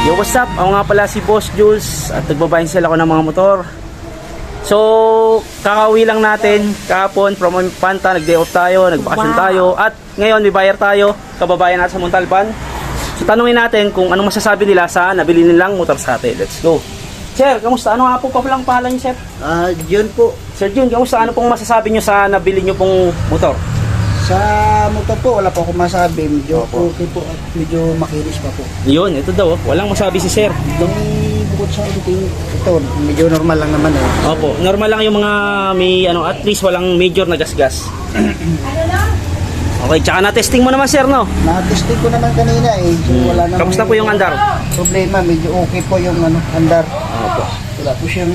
Yo, what's up? Ako nga pala si Boss Jules at nagbabayin sila ako ng mga motor. So, kakauwi lang natin kahapon from Panta, nag-day off tayo, nagbakasyon tayo at ngayon may buyer tayo, kababayan natin sa Montalban. So, tanungin natin kung anong masasabi nila sa nabili nilang motor sa atin. Let's go. Sir, kamusta? Ano nga po pa palang pangalan niyo, sir? Yun po. Sir Jun, kamusta? Ano pong masasabi niyo sa nabili niyo pong motor? Sa motor po, wala po akong masabi. Medyo okay po at medyo makinis pa po. Yun, ito daw. Walang masabi si sir. May bukod sa ito, medyo normal lang naman eh. Opo, normal lang yung mga may ano, at least walang major na gasgas. Okay, tsaka na-testing mo naman sir, no? Na-testing ko naman kanina eh. So, wala naman. Kamusta po yung andar? Problema, medyo okay po yung andar. Opo. Wala po siyang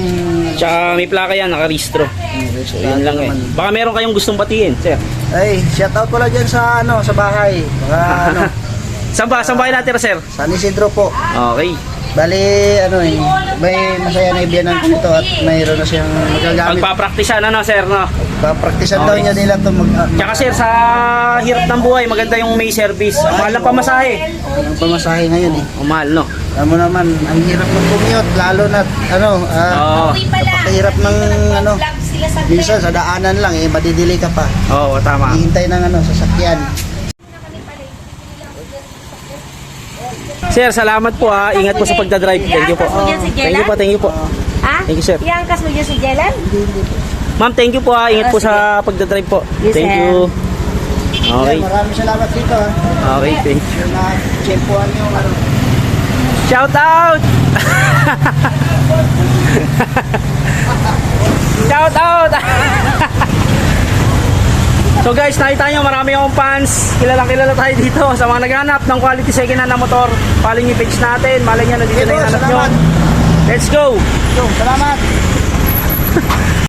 Tsaka may plaka yan, nakarehistro. So, yun lang eh. Baka meron kayong gustong batiin, sir. Ay, shout out ko lang dyan sa sa bahay. Baka Saan ba kayo natira, sir? San Isidro po. Okay. Bali, may masaya na ibiyanan ko ito at mayroon na siyang magagamit. Pagpapraktisan, ano, sir, no? Papraktisan daw niya nila ito Tsaka, sir, sa hirap ng buhay, maganda yung may service. Ang mahal ng pamasahe. ang pamasahe ngayon eh. Ang mahal, no? Alam mo naman, ang hirap ng commute, lalo na Oo. napakahirap ng minsan sa daanan lang eh, madidili ka pa. Oo, tama. Hihintay ng sasakyan. Sir, salamat po ha. Ingat po sa pagdadrive. Thank you po. Thank you po, thank you po. Ha? Thank you, sir. Iangkas mo dyan si Jelan? Ma'am, thank you po ha. Ingat po sa pagdadrive po. Yes, Thank sir. you. Okay. Maraming salamat dito ha. Okay, thank you. Na-chempuan yung Shout out! Shout out! So guys, nakita nyo marami akong fans. Kilala tayo dito sa mga naghanap ng quality second hand na motor. Follow nyo yung page natin. Malay nyo, nandito na yung hanap nyo. salamat. Let's go! Salamat.